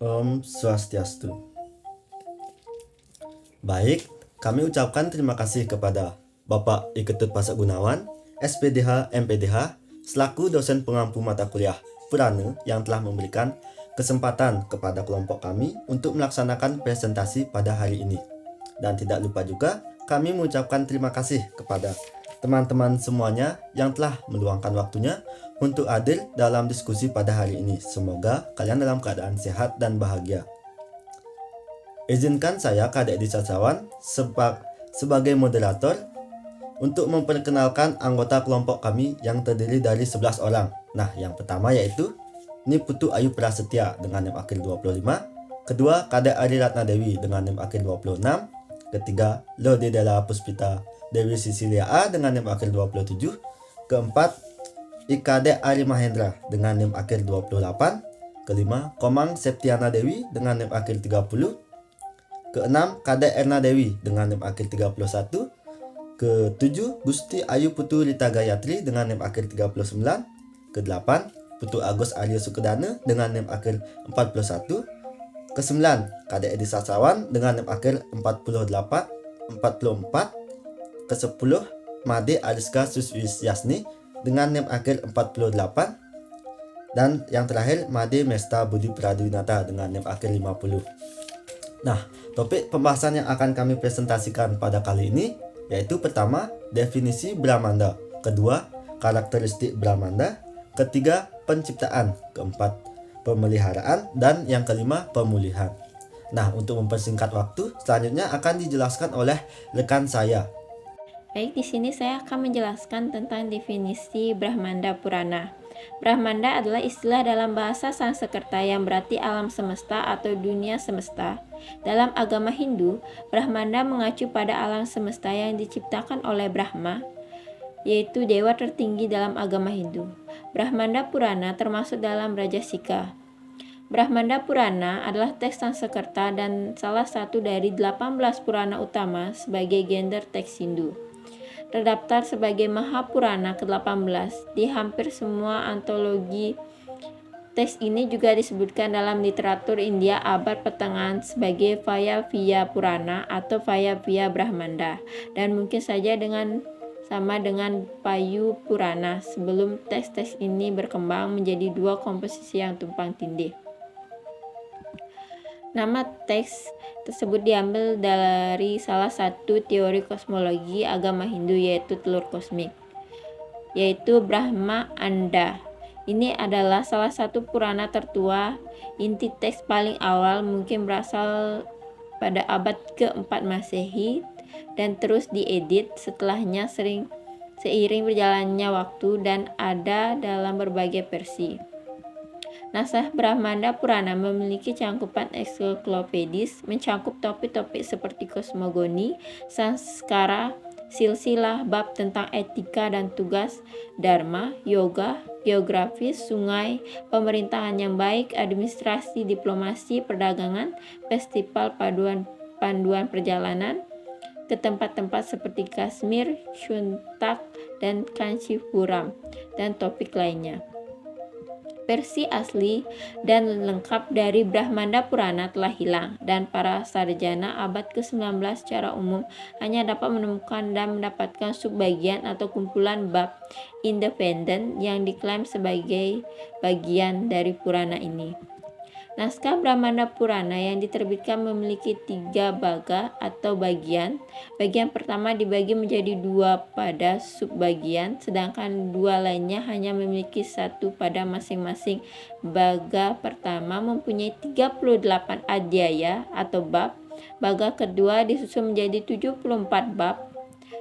Om Swastiastu. Baik, kami ucapkan terima kasih kepada Bapak I Ketut Pasak Gunawan, SPDH MPDH, selaku dosen pengampu mata kuliah Purana yang telah memberikan kesempatan kepada kelompok kami untuk melaksanakan presentasi pada hari ini. Dan tidak lupa juga kami mengucapkan terima kasih kepada teman-teman semuanya yang telah meluangkan waktunya untuk hadir dalam diskusi pada hari ini. Semoga kalian dalam keadaan sehat dan bahagia. Izinkan saya, Kadek Edi Sasawan, sebagai moderator untuk memperkenalkan anggota kelompok kami yang terdiri dari 11 orang. Nah, yang pertama yaitu Niputu Ayu Prasetya dengan NIM akhir 25, kedua Kadek Ari Ratna Dewi dengan NIM akhir 26, ketiga Lode Della Puspita Dewi Sisilia A dengan NIM akhir 27, keempat Ikadek Ari Mahendra dengan NIM akhir 28, kelima Komang Septiana Dewi dengan NIM akhir 30, keenam Kadek Erna Dewi dengan NIM akhir 31, ketujuh Gusti Ayu Putu Rita Gayatri dengan NIM akhir 39, kedelapan Putu Agus Arya Sukedana dengan NIM akhir 41, kesembilan Kadek Edi Sasawan dengan NIM akhir 44, kesepuluh Made Ariska Suswisyasni dengan NIM akhir 48, dan yang terakhir Made Mesta Budi Pradwinata dengan NIM akhir 50. Nah, topik pembahasan yang akan kami presentasikan pada kali ini yaitu pertama, definisi Brahmanda, kedua, karakteristik Brahmanda, ketiga, penciptaan, keempat, pemeliharaan, dan yang kelima, pemulihan. Nah, untuk mempersingkat waktu, selanjutnya akan dijelaskan oleh rekan saya. Baik, di sini saya akan menjelaskan tentang definisi Brahmanda Purana. Brahmanda adalah istilah dalam bahasa Sanskerta yang berarti alam semesta atau dunia semesta. Dalam agama Hindu, Brahmanda mengacu pada alam semesta yang diciptakan oleh Brahma, yaitu dewa tertinggi dalam agama Hindu. Brahmanda Purana termasuk dalam Rajasika. Brahmanda Purana adalah teks Sanskerta dan salah satu dari 18 Purana utama sebagai gender teks Hindu. Terdaftar sebagai Mahapurana ke-18 di hampir semua antologi. Teks ini juga disebutkan dalam literatur India abad pertengahan sebagai Vayavya Purana atau Vayavya Brahmanda, dan mungkin saja sama dengan Payu Purana sebelum teks-teks ini berkembang menjadi dua komposisi yang tumpang tindih. Nama teks tersebut diambil dari salah satu teori kosmologi agama Hindu, yaitu telur kosmik, yaitu Brahma Anda. Ini adalah salah satu Purana tertua. Inti teks paling awal mungkin berasal pada abad ke-4 Masehi dan terus diedit setelahnya seiring berjalannya waktu dan ada dalam berbagai versi. Naskah Brahmanda Purana memiliki cangkupan ensiklopedis, mencakup topik-topik seperti kosmogoni, sanskara, silsilah, bab tentang etika dan tugas, dharma, yoga, geografi, sungai, pemerintahan yang baik, administrasi, diplomasi, perdagangan, festival, panduan perjalanan ke tempat-tempat seperti Kashmir, Shuntak, dan Kanchipuram, dan topik lainnya. Versi asli dan lengkap dari Brahmanda Purana telah hilang, dan para sarjana abad ke-19 secara umum hanya dapat menemukan dan mendapatkan subbagian atau kumpulan bab independen yang diklaim sebagai bagian dari Purana ini. Naskah Brahmanda Purana yang diterbitkan memiliki 3 baga atau bagian. Bagian pertama dibagi menjadi 2 pada subbagian, sedangkan 2 lainnya hanya memiliki 1 pada masing-masing. Baga pertama mempunyai 38 adhyaya atau bab. Baga kedua disusun menjadi 74 bab,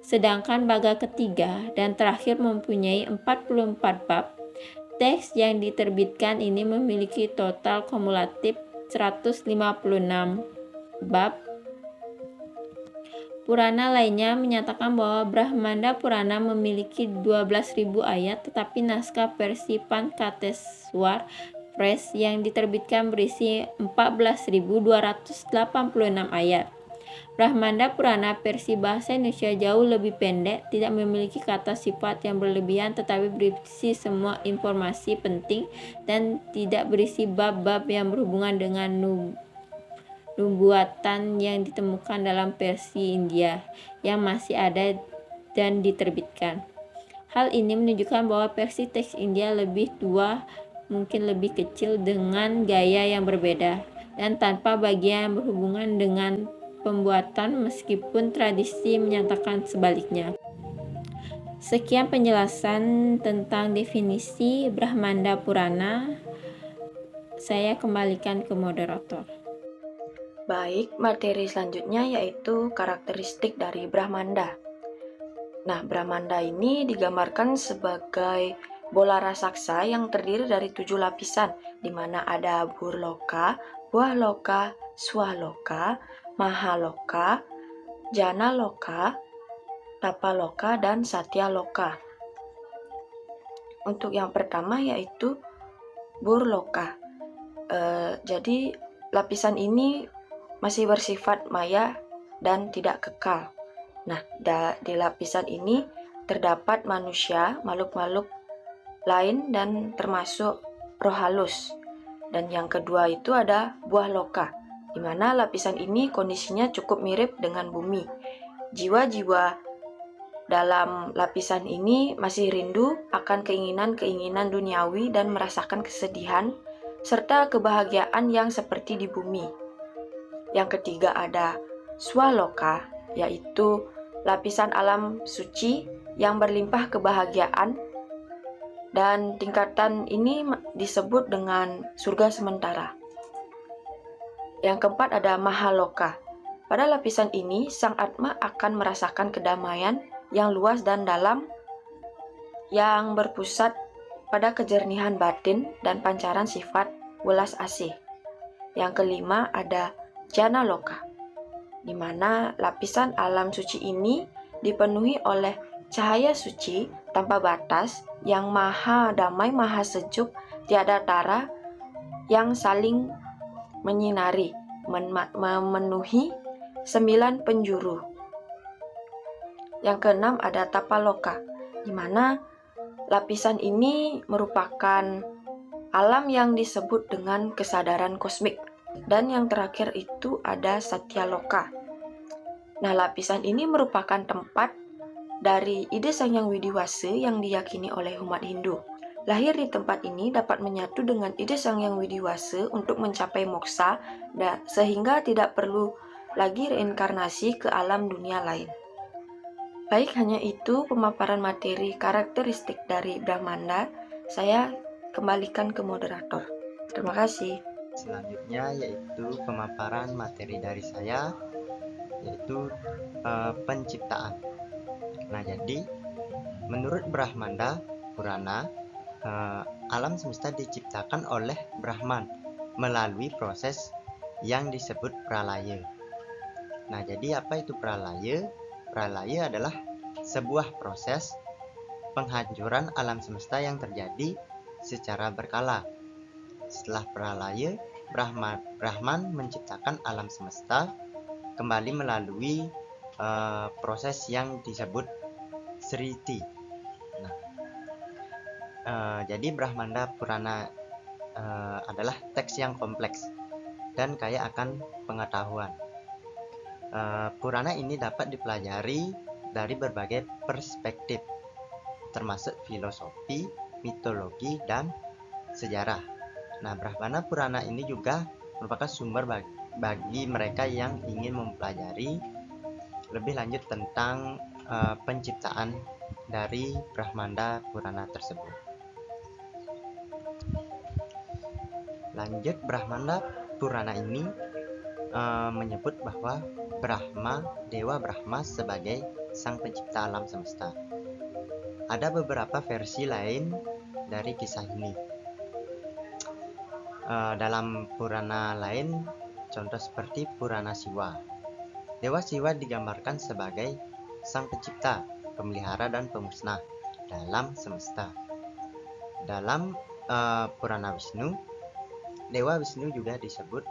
sedangkan baga ketiga dan terakhir mempunyai 44 bab. Teks yang diterbitkan ini memiliki total kumulatif 156 bab. Purana lainnya menyatakan bahwa Brahmanda Purana memiliki 12.000 ayat, tetapi naskah versi Pankateswar Press yang diterbitkan berisi 14.286 ayat. Brahmanda Purana versi bahasa Indonesia jauh lebih pendek, tidak memiliki kata sifat yang berlebihan tetapi berisi semua informasi penting dan tidak berisi bab-bab yang berhubungan dengan nubuatan yang ditemukan dalam versi India yang masih ada dan diterbitkan. Hal ini menunjukkan bahwa versi teks India lebih tua, mungkin lebih kecil dengan gaya yang berbeda, dan tanpa bagian yang berhubungan dengan pembuatan meskipun tradisi menyatakan sebaliknya. Sekian penjelasan tentang definisi Brahmanda Purana. Saya kembalikan ke moderator. Baik, materi selanjutnya yaitu karakteristik dari Brahmanda. Nah, Brahmanda ini digambarkan sebagai bola raksasa yang terdiri dari 7 lapisan, di mana ada Burloka, Buahloka, Swaloka, Mahaloka, Janaloka, Tapaloka, dan Satyaloka. Untuk yang pertama yaitu Burloka. Jadi lapisan ini masih bersifat maya dan tidak kekal. Nah, di lapisan ini terdapat manusia, makhluk-makhluk lain dan termasuk roh halus. Dan yang kedua itu ada buah loka, di mana lapisan ini kondisinya cukup mirip dengan bumi. Jiwa-jiwa dalam lapisan ini masih rindu akan keinginan-keinginan duniawi dan merasakan kesedihan serta kebahagiaan yang seperti di bumi. Yang ketiga ada swaloka, yaitu lapisan alam suci yang berlimpah kebahagiaan, dan tingkatan ini disebut dengan surga sementara. Yang keempat ada mahaloka. Pada lapisan ini, sang Atma akan merasakan kedamaian yang luas dan dalam yang berpusat pada kejernihan batin dan pancaran sifat welas asih. Yang kelima ada Janaloka, di mana lapisan alam suci ini dipenuhi oleh cahaya suci tanpa batas yang maha damai, maha sejuk, tiada tara, yang saling menyinari, memenuhi 9 penjuru. Yang keenam ada Tapaloka, di mana lapisan ini merupakan alam yang disebut dengan kesadaran kosmik. Dan yang terakhir itu ada Satyaloka. Nah, lapisan ini merupakan tempat dari ide Sang Hyang Widiwasa yang diyakini oleh umat Hindu. Lahir di tempat ini dapat menyatu dengan ide Sang Hyang Widiwasa untuk mencapai moksa, sehingga tidak perlu lagi reinkarnasi ke alam dunia lain. Baik, hanya itu pemaparan materi karakteristik dari Brahmanda. Saya kembalikan ke moderator. Terima kasih. Selanjutnya yaitu pemaparan materi dari saya, yaitu penciptaan. Nah, jadi menurut Brahmanda Purana, alam semesta diciptakan oleh Brahman melalui proses yang disebut pralaya. Nah, jadi apa itu pralaya? Pralaya adalah sebuah proses penghancuran alam semesta yang terjadi secara berkala. Setelah pralaya, Brahman menciptakan alam semesta kembali melalui proses yang disebut Sriti. Nah, jadi Brahmanda Purana adalah teks yang kompleks dan kaya akan pengetahuan. Purana ini dapat dipelajari dari berbagai perspektif, termasuk filosofi, mitologi, dan sejarah. Nah, Brahmana Purana ini juga merupakan sumber bagi mereka yang ingin mempelajari lebih lanjut tentang penciptaan dari Brahmanda Purana tersebut. Lanjut, Brahmanda Purana ini menyebut bahwa Dewa Brahma sebagai sang pencipta alam semesta. Ada beberapa versi lain dari kisah ini. Dalam Purana lain, contoh seperti Purana Siwa. Dewa Siwa digambarkan sebagai sang pencipta, pemelihara, dan pemusnah dalam semesta. Dalam Purana Wisnu, Dewa Wisnu juga disebut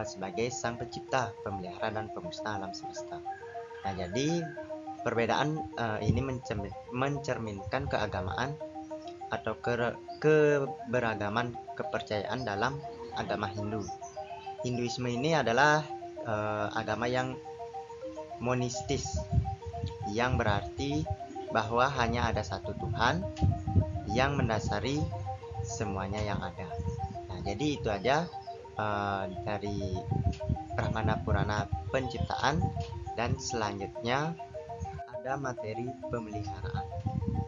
sebagai sang pencipta, pemelihara dan pemusnah alam semesta. Nah, jadi perbedaan ini mencerminkan keagamaan atau keberagaman kepercayaan dalam agama Hindu. Hinduisme ini adalah agama yang monistis, yang berarti bahwa hanya ada satu Tuhan yang mendasari semuanya yang ada. Nah, jadi itu aja dari Brahmana Purana penciptaan, dan selanjutnya ada materi pemeliharaan.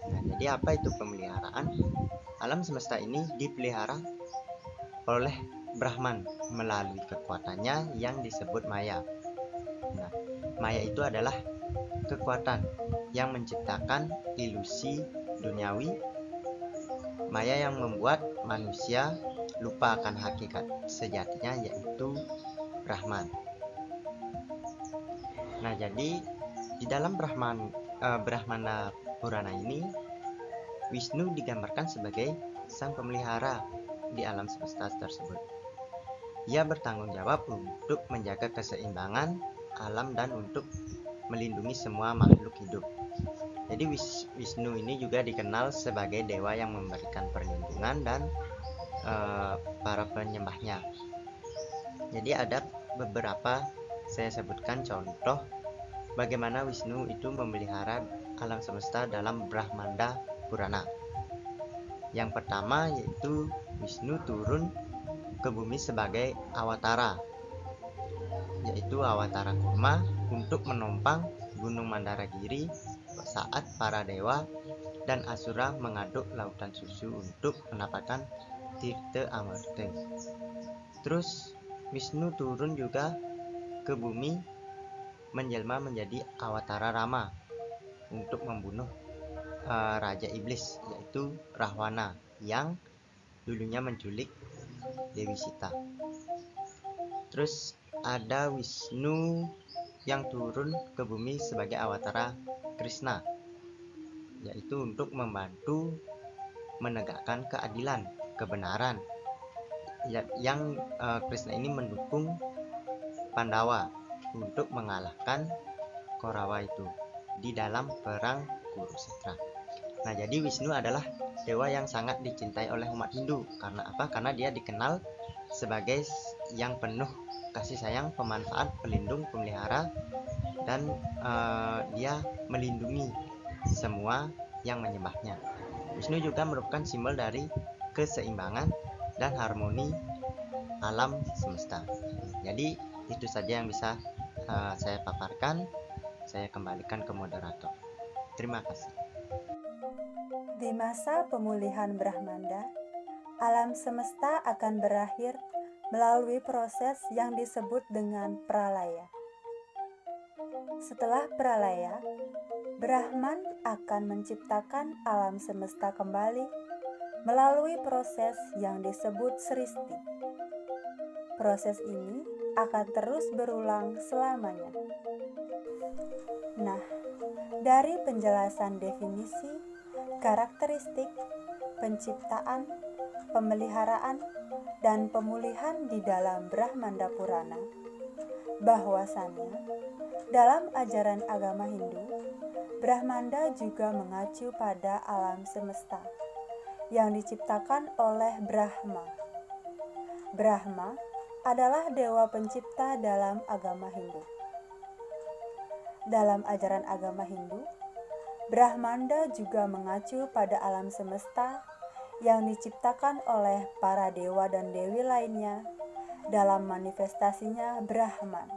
Nah, jadi apa itu pemeliharaan? Alam semesta ini dipelihara oleh Brahman melalui kekuatannya yang disebut Maya. Nah, Maya itu adalah kekuatan yang menciptakan ilusi duniawi, Maya yang membuat manusia lupa akan hakikat sejatinya, yaitu Brahman. Nah, jadi di dalam Brahmana Purana ini, Wisnu digambarkan sebagai sang pemelihara di alam semesta tersebut. Ia bertanggung jawab untuk menjaga keseimbangan alam dan untuk melindungi semua makhluk hidup. Jadi Wisnu ini juga dikenal sebagai dewa yang memberikan perlindungan dan para penyembahnya. Jadi ada beberapa saya sebutkan contoh bagaimana Wisnu itu memelihara alam semesta dalam Brahmana Purana. Yang pertama yaitu Wisnu turun ke bumi sebagai awatara, yaitu awatara Kurma, untuk menompang Gunung Mandaragiri saat para dewa dan asura mengaduk lautan susu untuk mendapatkan Tirta Amarta. Terus Wisnu turun juga ke bumi menjelma menjadi awatara Rama untuk membunuh Raja Iblis, yaitu Rahwana, yang dulunya menculik Dewi Sita. Terus ada Wisnu yang turun ke bumi sebagai awatara Krishna, yaitu untuk membantu menegakkan keadilan, kebenaran, yang Krishna ini mendukung Pandawa untuk mengalahkan Korawa itu di dalam perang Kurukshetra. Nah, jadi Wisnu adalah dewa yang sangat dicintai oleh umat Hindu. Karena apa? Karena dia dikenal sebagai yang penuh kasih sayang, pemanfaat, pelindung, pemelihara, dan dia melindungi semua yang menyembahnya. Wisnu juga merupakan simbol dari keseimbangan dan harmoni alam semesta. Jadi itu saja yang bisa saya paparkan. Saya kembalikan ke moderator. Terima kasih. Di masa pemulihan Brahmanda, alam semesta akan berakhir melalui proses yang disebut dengan pralaya. Setelah pralaya, Brahman akan menciptakan alam semesta kembali melalui proses yang disebut sristi. Proses ini akan terus berulang selamanya. Nah, dari penjelasan definisi, karakteristik, penciptaan, pemeliharaan, dan pemulihan di dalam Brahmana Purana, bahwasannya dalam ajaran agama Hindu, Brahmanda juga mengacu pada alam semesta yang diciptakan oleh Brahma. Brahma adalah dewa pencipta dalam agama Hindu. Dalam ajaran agama Hindu, Brahmanda juga mengacu pada alam semesta yang diciptakan oleh para dewa dan dewi lainnya dalam manifestasinya Brahman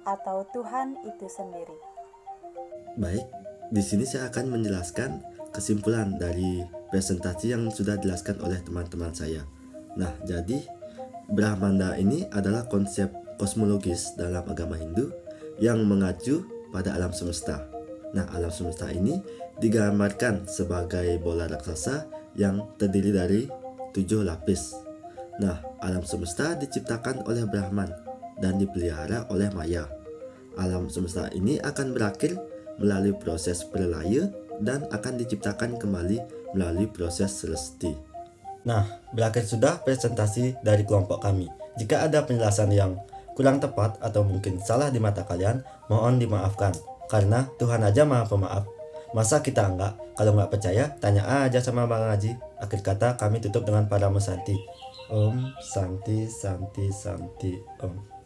atau Tuhan itu sendiri. Baik, di sini saya akan menjelaskan kesimpulan dari presentasi yang sudah dijelaskan oleh teman-teman saya. Nah, jadi Brahmanda ini adalah konsep kosmologis dalam agama Hindu yang mengacu pada alam semesta. Nah, alam semesta ini digambarkan sebagai bola raksasa yang terdiri dari 7 lapis. Nah, alam semesta diciptakan oleh Brahman dan dipelihara oleh Maya. Alam semesta ini akan berakhir melalui proses pralaya dan akan diciptakan kembali melalui proses sresti. Nah, berakhir sudah presentasi dari kelompok kami. Jika ada penjelasan yang kurang tepat atau mungkin salah di mata kalian, mohon dimaafkan. Karena Tuhan aja maha pemaaf. Masa kita enggak? Kalau nggak percaya, tanya aja sama Bang Haji. Akhir kata kami tutup dengan Paramo Santi. Om Santi Santi Santi Om.